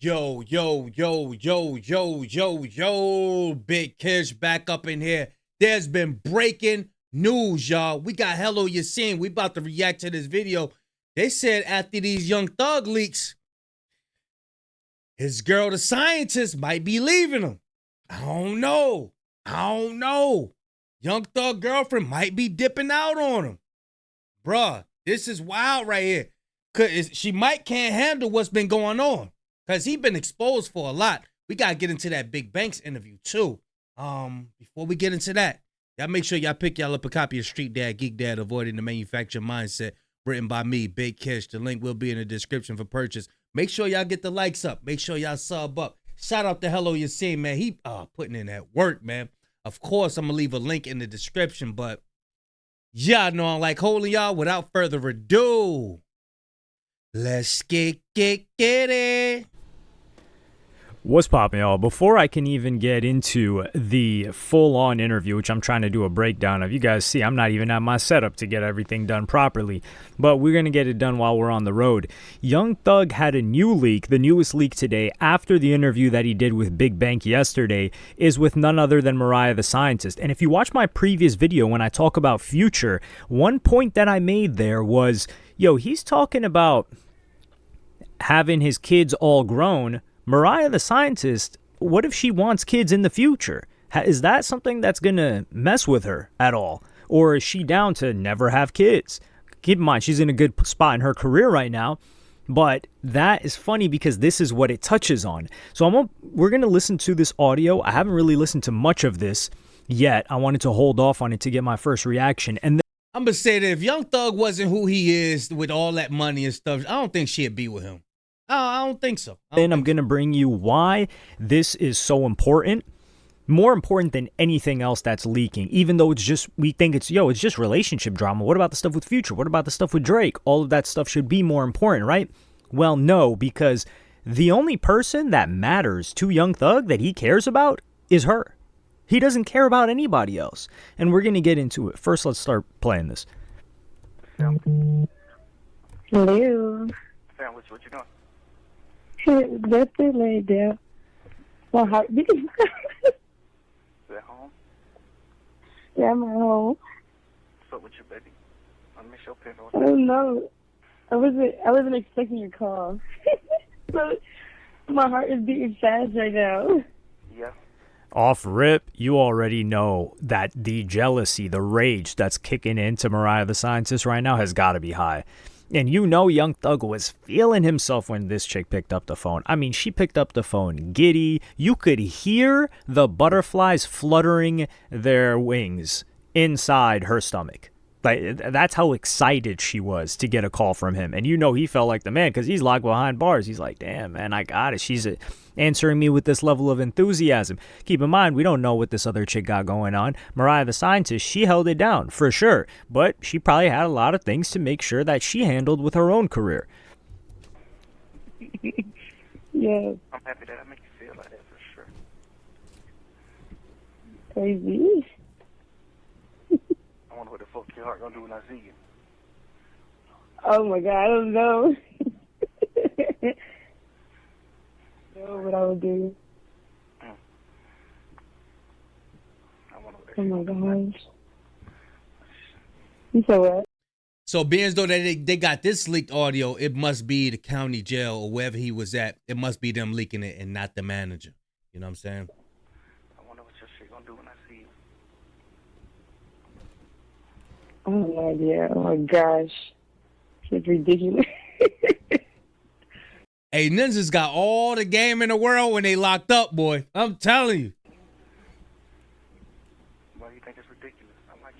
Yo, Big Kish back up in here. There's been breaking news, y'all. We got Hello Yassine. We about to react to this video. They said after these Young Thug leaks, his girl, the scientist, might be leaving him. I don't know. Young Thug girlfriend might be dipping out on him. Bruh, this is wild right here. Cause she might can't handle what's been going on. Cause he been exposed for a lot. We gotta get into that Big Banks interview too. Before we get into that, y'all make sure y'all pick y'all up a copy of Street Dad, Geek Dad, Avoiding the Manufactured Mindset, written by me, Big Kish. The link will be in the description for purchase. Make sure y'all get the likes up. Make sure y'all sub up. Shout out to Hello Yassine, man. He putting in that work, man. Of course, I'm gonna leave a link in the description, but y'all know I like holding y'all. Without further ado, let's get it. What's poppin', y'all? Before I can even get into the full-on interview, which I'm trying to do a breakdown of, you guys see I'm not even at my setup to get everything done properly, but we're going to get it done while we're on the road. Young Thug had a new leak, the newest leak today, after the interview that he did with Big Bank yesterday, is with none other than Mariah the Scientist. And if you watch my previous video when I talk about Future, one point that I made there was, yo, he's talking about having his kids all grown. Mariah the Scientist, what if she wants kids in the future? Is that something that's going to mess with her at all? Or is she down to never have kids? Keep in mind, she's in a good spot in her career right now. But that is funny because this is what it touches on. So we're going to listen to this audio. I haven't really listened to much of this yet. I wanted to hold off on it to get my first reaction. And I'm going to say that if Young Thug wasn't who he is with all that money and stuff, I don't think she'd be with him. I don't think so. Then I'm going to bring you why this is so important. More important than anything else that's leaking. Even though we think it's just relationship drama. What about the stuff with Future? What about the stuff with Drake? All of that stuff should be more important, right? Well, no, because the only person that matters to Young Thug that he cares about is her. He doesn't care about anybody else. And we're going to get into it. First, let's start playing this. Hello. Sam, what you doing? That's it, laid down. My heart beating. You at home? Yeah, I'm at home. What's up with you, baby? I miss your pen. I don't know. I wasn't expecting your call. So my heart is beating fast right now. Yeah. Off rip, you already know that the jealousy, the rage that's kicking into Mariah the Scientist right now has got to be high. And you know Young Thug was feeling himself when this chick picked up the phone. I mean, she picked up the phone giddy. You could hear the butterflies fluttering their wings inside her stomach. Like, that's how excited she was to get a call from him. And you know he felt like the man because he's locked behind bars. He's like, damn, man, I got it. She's answering me with this level of enthusiasm. Keep in mind, we don't know what this other chick got going on. Mariah the Scientist, she held it down for sure. But she probably had a lot of things to make sure that she handled with her own career. Yeah. I'm happy that I make you feel like that for sure. Crazy. I wonder what the fuck your heart gonna do when I see you. Oh my God, I don't know. Know what I would do. I wonder what that Oh shit my gonna do. gosh. You said what? So being as though they got this leaked audio, it must be the county jail or wherever he was at. It must be them leaking it and not the manager. You know what I'm saying? I wonder what your shit gonna do when I see you. I have no idea. Oh my gosh. It's ridiculous. Hey, Ninjas got all the game in the world when they locked up, boy. I'm telling you. Why do you think it's ridiculous? I like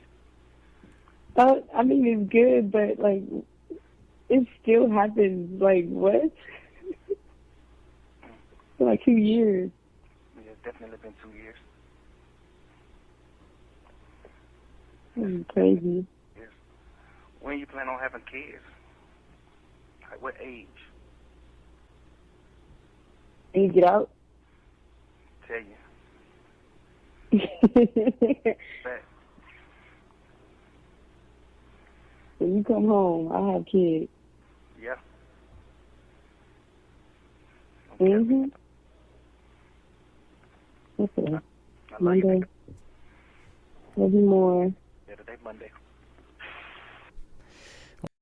it. I mean, it's good, but like, it still happens. Like, what? For like 2 years. Yeah, it's definitely been 2 years. It's crazy. Yes. When you plan on having kids? Like what age? And you get out? Tell you. Fact. When you come home, I have kids. Yeah. Mm-hmm. Okay. I love you. Monday. Maybe more. Yeah, today Monday.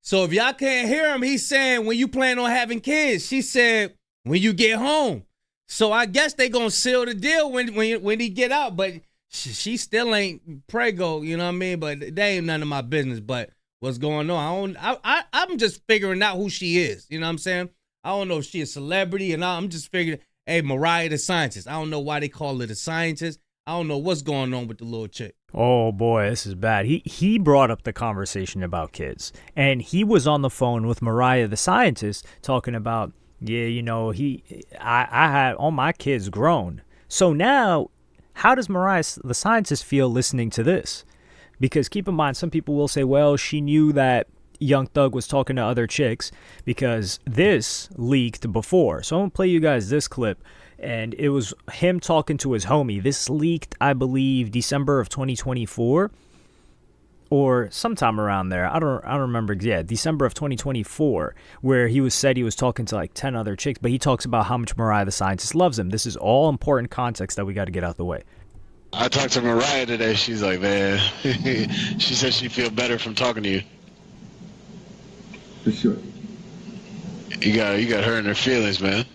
So if y'all can't hear him, he's saying when you plan on having kids. She said when you get home. So I guess they gonna seal the deal when he get out. But she still ain't prego, you know what I mean? But that ain't none of my business. But what's going on? I'm just figuring out who she is. You know what I'm saying? I don't know if she a celebrity, and I'm just figuring. Hey, Mariah the Scientist. I don't know why they call her the Scientist. I don't know what's going on with the little chick. Oh boy, this is bad. He brought up the conversation about kids, and he was on the phone with Mariah the Scientist talking about, yeah, you know, I had all my kids grown. So now, how does Mariah the Scientist feel listening to this? Because keep in mind, some people will say, well, she knew that Young Thug was talking to other chicks because this leaked before. So I'm gonna play you guys this clip, and it was him talking to his homie. This leaked, I believe, December of 2024 or sometime around there. I don't remember. Yeah, December of 2024, where he said he was talking to like 10 other chicks, but he talks about how much Mariah the Scientist loves him. This is all important context that we got to get out the way. I talked to Mariah today. She's like, man, she said she feel better from talking to you. For sure. You got her in her feelings, man.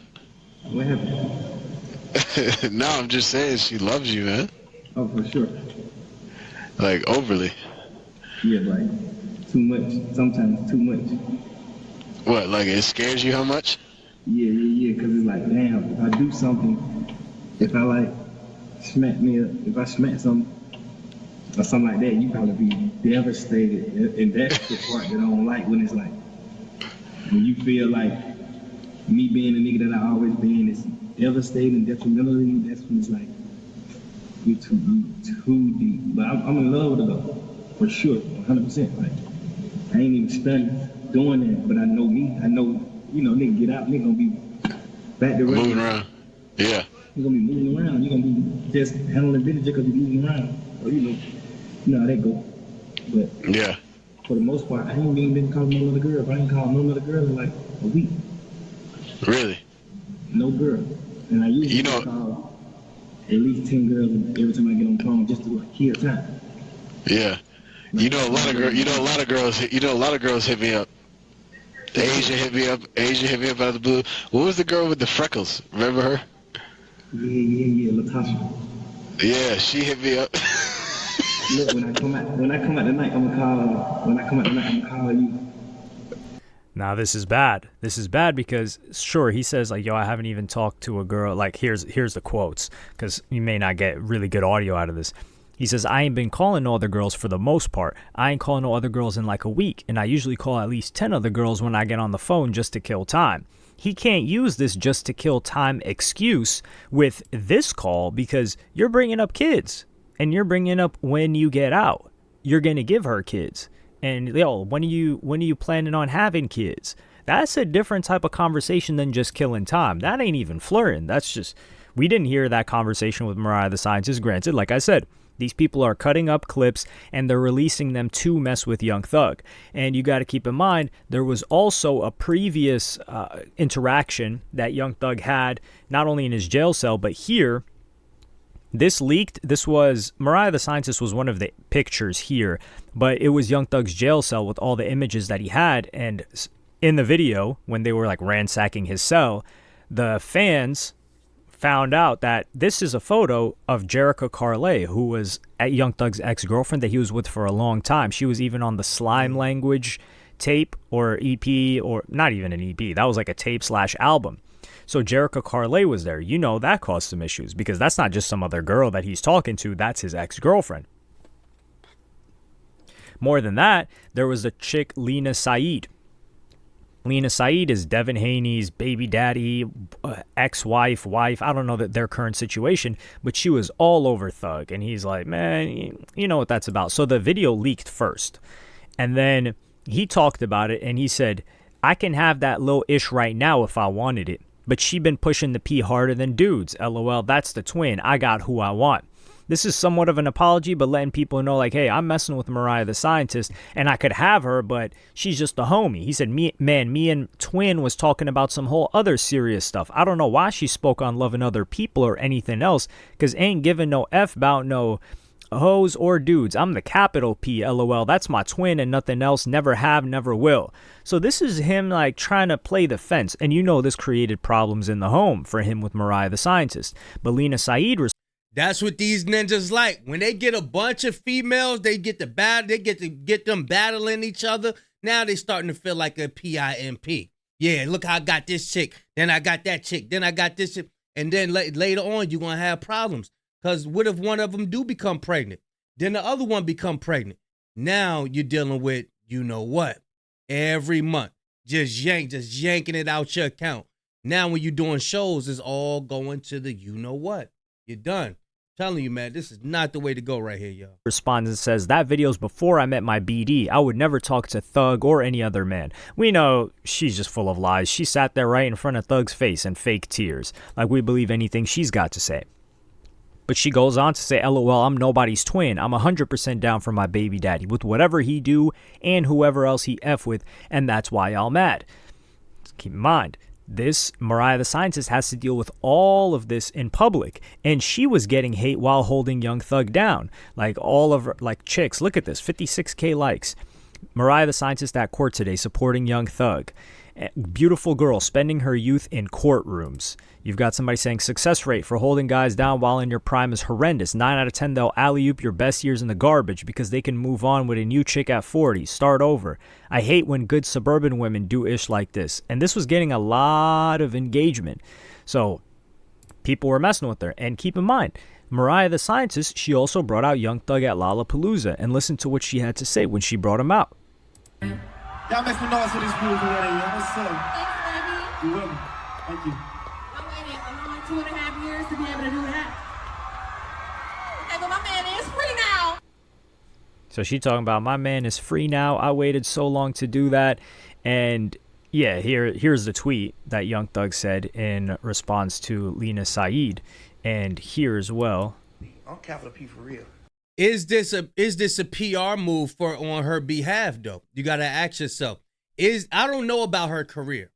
What happened? No, I'm just saying she loves you, man. Oh, for sure. Like overly. Yeah, like too much. Sometimes too much. What? Like it scares you how much? Yeah. Because it's like, damn, if I do something, if I like if I smack something or something like that, you probably be devastated. And that's the part that I don't like when it's like, when you feel like me being the nigga that I always been is devastating, detrimental to you, that's when it's like, you too deep. But I'm in love with her though, for sure, 100%. Like, I ain't even studying doing that, but I know me. I know, you know, nigga get out, nigga gonna be back to moving around. Yeah. You're gonna be moving around. You're gonna be just handling business just because you're moving around. So, you know how that go. But yeah, for the most part, I ain't even been calling no other girl. I ain't called no other girl in like a week. Really? No girl. And I usually know, call at least 10 girls every time I get on the phone just to like kill time. Yeah. You know a lot of girls hit me up. Asia hit me up out of the blue. What was the girl with the freckles? Remember her? Yeah, Latasha. Yeah, she hit me up. Look, when I come out tonight, I'm gonna call you. Now this is bad. This is bad because sure, he says like, yo, I haven't even talked to a girl. Like here's the quotes, because you may not get really good audio out of this. He says, I ain't been calling no other girls for the most part. I ain't calling no other girls in like a week, and I usually call at least 10 other girls when I get on the phone just to kill time. He can't use this just to kill time excuse with this call because you're bringing up kids, and you're bringing up when you get out. You're going to give her kids. And yo, when are you planning on having kids? That's a different type of conversation than just killing time. That ain't even flirting. That's just, we didn't hear that conversation with Mariah the Scientist. Granted, like I said, these people are cutting up clips and they're releasing them to mess with Young Thug. And you got to keep in mind, there was also a previous interaction that Young Thug had, not only in his jail cell, but here. This leaked. This was Mariah the Scientist was one of the pictures here, but it was Young Thug's jail cell with all the images that he had. And in the video, when they were like ransacking his cell, the fans found out that this is a photo of Jerica Carle, who was at Young Thug's ex-girlfriend that he was with for a long time. She was even on the Slime Language tape or EP, or not even an EP. That was like a tape/album. So Jerica Carle was there. You know that caused some issues because that's not just some other girl that he's talking to. That's his ex-girlfriend. More than that, there was a chick, Lena Said. Lena Said is Devin Haney's baby daddy, ex-wife, wife. I don't know their current situation, but she was all over Thug. And he's like, man, you know what that's about. So the video leaked first. And then he talked about it and he said, I can have that little ish right now if I wanted it. But she been pushing the P harder than dudes. LOL, that's the twin. I got who I want. This is somewhat of an apology, but letting people know, like, hey, I'm messing with Mariah the Scientist, and I could have her, but she's just a homie. He said, me and Twin was talking about some whole other serious stuff. I don't know why she spoke on loving other people or anything else, because ain't giving no F about no hoes or dudes. I'm the capital P, LOL. That's my twin and nothing else. Never have, never will. So this is him like trying to play the fence. And you know this created problems in the home for him with Mariah the Scientist. But Lena Said That's what these ninjas like. When they get a bunch of females, they get to get them battling each other. Now they starting to feel like a PIMP. Yeah, look how I got this chick. Then I got that chick. Then I got this chick. And then later on, you're going to have problems. Because what if one of them do become pregnant? Then the other one become pregnant. Now you're dealing with you know what? Every month. Just yanking it out your account. Now when you're doing shows, it's all going to the you know what. You're done. Telling you, man, this is not the way to go right here, y'all. Responds and says, that video's before I met my BD. I would never talk to Thug or any other man. We know she's just full of lies. She sat there right in front of Thug's face and fake tears. Like we believe anything she's got to say. But she goes on to say, LOL, I'm nobody's twin. I'm 100% down for my baby daddy with whatever he do and whoever else he F with, and that's why y'all mad. Just keep in mind, this Mariah the Scientist has to deal with all of this in public, and she was getting hate while holding Young Thug down. Like all of her, like chicks, look at this, 56K likes. Mariah the Scientist at court today supporting Young Thug. Beautiful girl spending her youth in courtrooms. You've got somebody saying success rate for holding guys down while in your prime is horrendous. 9 out of 10 they'll alley-oop your best years in the garbage because they can move on with a new chick at 40. Start over. I hate when good suburban women do ish like this. And this was getting a lot of engagement. So people were messing with her. And keep in mind, Mariah the Scientist, she also brought out Young Thug at Lollapalooza. And listen to what she had to say when she brought him out. Y'all make some noise for these beautiful ladies. What's up? Thanks, baby. You with me? Thank you. I waited a long 2.5 years to be able to do that. Okay, but my man is free now. So she talking about my man is free now. I waited so long to do that. And yeah, here's the tweet that Young Thug said in response to Lena Said. And here as well. I'm capital P for real. Is this a PR move for on her behalf though? You gotta ask yourself. I don't know about her career.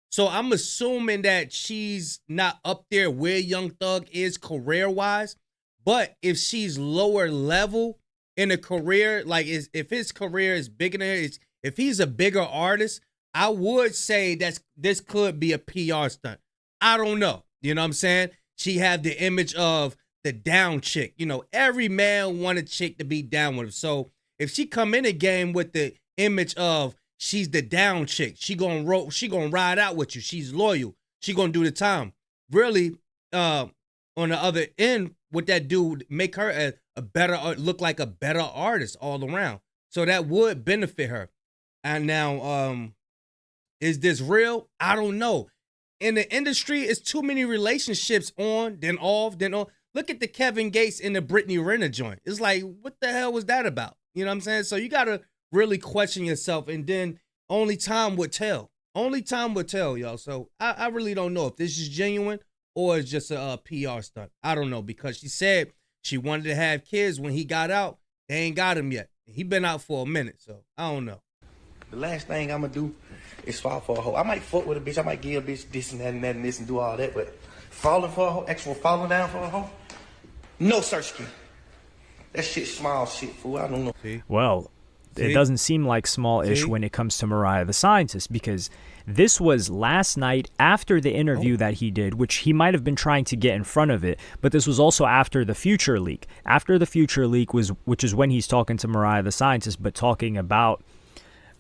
So I'm assuming that she's not up there where Young Thug is career-wise. But if she's lower level in a career, like if his career is bigger than her, if he's a bigger artist, I would say this could be a PR stunt. I don't know. You know what I'm saying? She had the image of the down chick. You know, every man want a chick to be down with him. So if she come in a game with the image of she's the down chick, she gonna ride out with you. She's loyal. She gonna do the time. Really, on the other end, would that dude make her a better, look like a better artist all around? So that would benefit her. And now, is this real? I don't know. In the industry, it's too many relationships on, then off, then on. Look at the Kevin Gates and the Brittany Renner joint. It's like, what the hell was that about? You know what I'm saying? So you got to really question yourself, and then only time would tell. Only time would tell, y'all. So I really don't know if this is genuine or it's just a PR stunt. I don't know, because she said she wanted to have kids when he got out. They ain't got him yet. He been out for a minute, so I don't know. The last thing I'm gonna do is fall for a hoe. I might fuck with a bitch. I might give a bitch this and that and that and this and do all that, but falling for a hoe, actual falling down for a hoe, no search key. That shit small shit, fool. I don't know. Well, it doesn't seem like small-ish when it comes to Mariah the Scientist, because this was last night after the interview that he did, which he might have been trying to get in front of it, but this was also after the Future leak. After the Future leak which is when he's talking to Mariah the Scientist, but talking about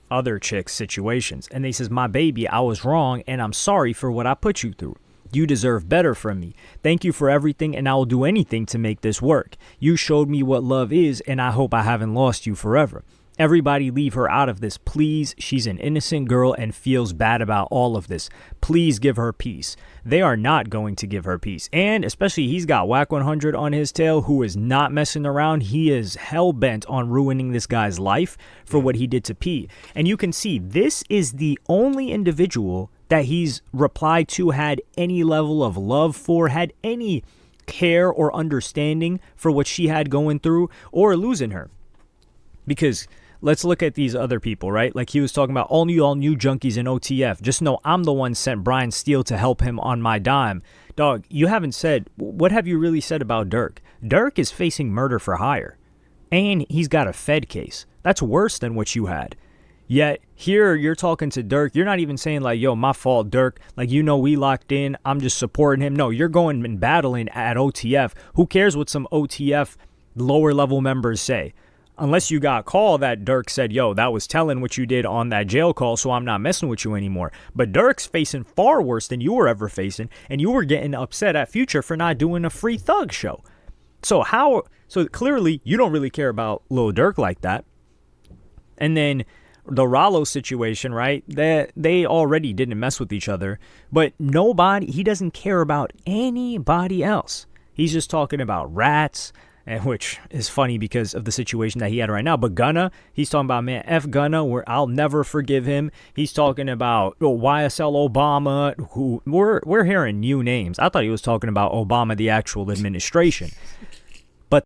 other chicks' situations. And he says, my baby, I was wrong, and I'm sorry for what I put you through. You deserve better from me. Thank you for everything, and I will do anything to make this work. You showed me what love is, and I hope I haven't lost you forever. Everybody leave her out of this, please. She's an innocent girl and feels bad about all of this. Please give her peace. They are not going to give her peace. And especially he's got Whack 100 on his tail, who is not messing around. He is hell-bent on ruining this guy's life for what he did to P. And you can see this is the only individual that he's replied to, had any level of love for, had any care or understanding for what she had going through or losing her. Because let's look at these other people, right? Like he was talking about all new junkies in OTF. Just know I'm the one sent Brian Steele to help him on my dime. Dog, you haven't said, what have you really said about Dirk? Dirk is facing murder for hire. And he's got a Fed case. That's worse than what you had. Yet here you're talking to Dirk. You're not even saying like, yo, my fault, Dirk. Like, you know, we locked in. I'm just supporting him. No, you're going and battling at OTF. Who cares what some OTF lower level members say? Unless you got a call that Dirk said, yo, that was telling what you did on that jail call, so I'm not messing with you anymore. But Dirk's facing far worse than you were ever facing, and you were getting upset at Future for not doing a Free Thug show. So clearly you don't really care about Lil Durk like that. And then the Rollo situation, right? They already didn't mess with each other, but he doesn't care about anybody else. He's just talking about rats, and which is funny because of the situation that he had right now. But Gunna, he's talking about, man, F Gunna, I'll never forgive him. He's talking about YSL Obama, who we're hearing new names. I thought he was talking about Obama, the actual administration. But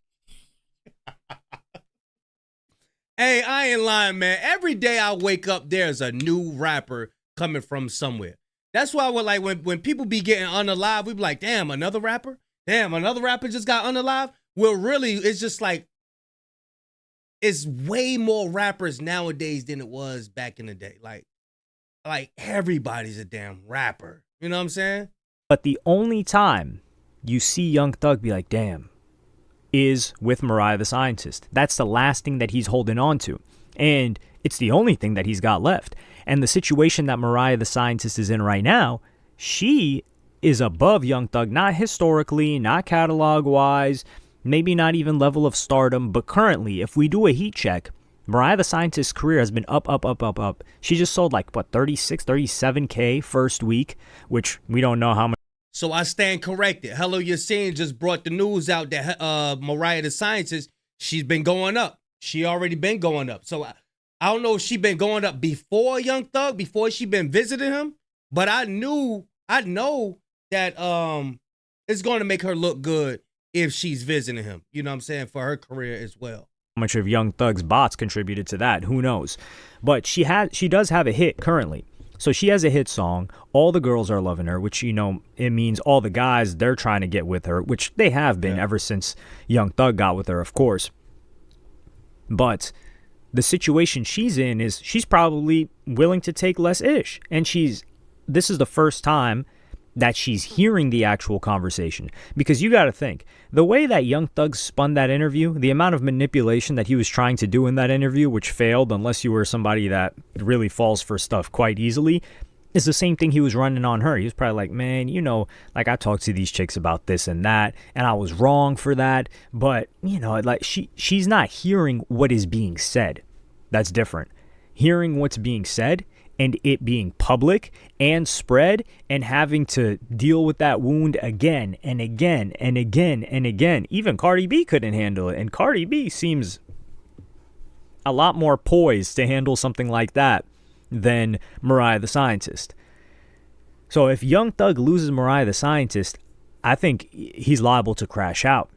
hey, I ain't lying, man. Every day I wake up, there's a new rapper coming from somewhere. That's why we're like, when people be getting unalive, we be like, damn, another rapper? Damn, another rapper just got unalive? Well, really, it's just like, it's way more rappers nowadays than it was back in the day. Like everybody's a damn rapper. You know what I'm saying? But the only time you see Young Thug be like, damn, is with Mariah the Scientist. That's the last thing that he's holding on to. And it's the only thing that he's got left. And the situation that Mariah the Scientist is in right now, she is above Young Thug, not historically, not catalog-wise, maybe not even level of stardom, but currently, if we do a heat check, Mariah the Scientist's career has been up. She just sold like, 37K first week, which we don't know how much. So I stand corrected. Hello Yassine just brought the news out that Mariah the Scientist, she's been going up. She already been going up. So I don't know if she been going up before Young Thug, before she been visiting him, but I know that it's going to make her look good if she's visiting him, you know what I'm saying, for her career as well. How much of Young Thug's bots contributed to that, who knows? But she does have a hit currently. So she has a hit song. All the girls are loving her, which, you know, it means all the guys, they're trying to get with her, which they have been ever since Young Thug got with her, of course. But the situation she's in is she's probably willing to take less ish. And this is the first time that she's hearing the actual conversation. Because you got to think, the way that Young Thug spun that interview, the amount of manipulation that he was trying to do in that interview, which failed unless you were somebody that really falls for stuff quite easily, is the same thing he was running on her. He was probably like, man, you know, like I talked to these chicks about this and that, and I was wrong for that. But, you know, like she's not hearing what is being said. That's different. Hearing what's being said and it being public and spread and having to deal with that wound again and again and again and again. Even Cardi B couldn't handle it. And Cardi B seems a lot more poised to handle something like that than Mariah the Scientist. So if Young Thug loses Mariah the Scientist, I think he's liable to crash out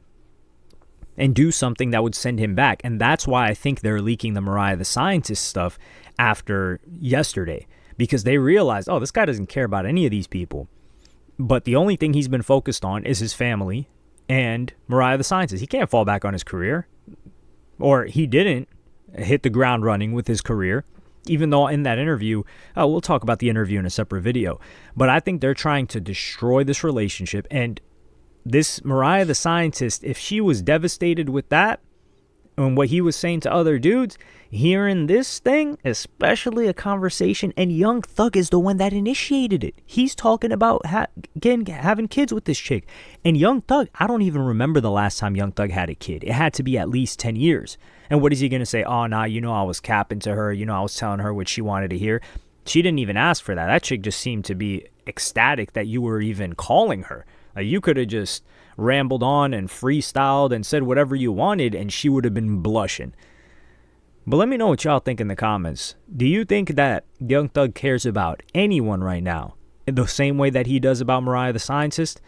and do something that would send him back. And that's why I think they're leaking the Mariah the Scientist stuff after yesterday, because they realized, oh, this guy doesn't care about any of these people. But the only thing he's been focused on is his family and Mariah the Scientist. He can't fall back on his career, or he didn't hit the ground running with his career, even though in that interview, we'll talk about the interview in a separate video. But I think they're trying to destroy this relationship. And this Mariah the Scientist, if she was devastated with that and what he was saying to other dudes, hearing this thing, especially a conversation, and Young Thug is the one that initiated it. He's talking about having kids with this chick. And Young Thug, I don't even remember the last time Young Thug had a kid. It had to be at least 10 years. And what is he going to say? Oh, nah, you know, I was capping to her. You know, I was telling her what she wanted to hear. She didn't even ask for that. That chick just seemed to be ecstatic that you were even calling her. Like, you could have just rambled on and freestyled and said whatever you wanted, and she would have been blushing. But let me know what y'all think in the comments. Do you think that Young Thug cares about anyone right now in the same way that he does about Mariah the Scientist?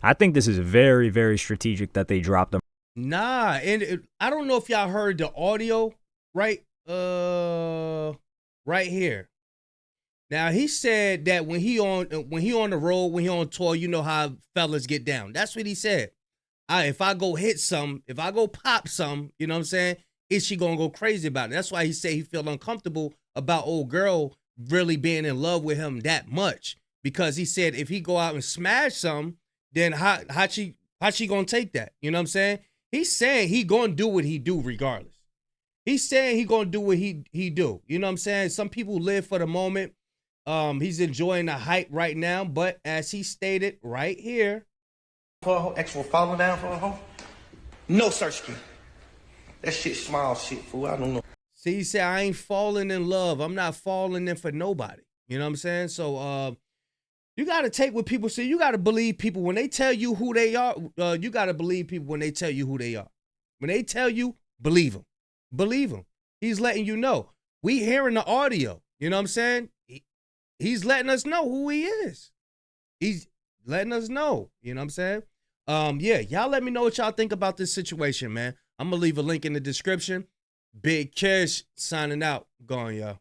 I think this is very, very strategic that they dropped them. Nah, and I don't know if y'all heard the audio, right? Right here. Now he said that when he on the road, when he on tour, you know how fellas get down. That's what he said. If I go hit some, if I go pop some, you know what I'm saying? Is she gonna go crazy about it? That's why he said he feel uncomfortable about old girl really being in love with him that much, because he said if he go out and smash some, then how she gonna take that? You know what I'm saying? He's saying he gonna do what he do regardless. He's saying he gonna do what he do. You know what I'm saying? Some people live for the moment. He's enjoying the hype right now, but as he stated right here, For a hoe, actual falling down for a hoe? No search key. That shit small shit, fool. I don't know. see, he said, I ain't falling in love. I'm not falling in for nobody. You know what I'm saying? So you got to take what people say. You got to believe people when they tell you who they are. You got to believe people when they tell you who they are. When they tell you, believe them. Believe him. He's letting you know. We hearing the audio. You know what I'm saying? He's letting us know who he is. He's letting us know. You know what I'm saying? Yeah, y'all let me know what y'all think about this situation, man. I'm going to leave a link in the description. Big Kish signing out. Gone, y'all.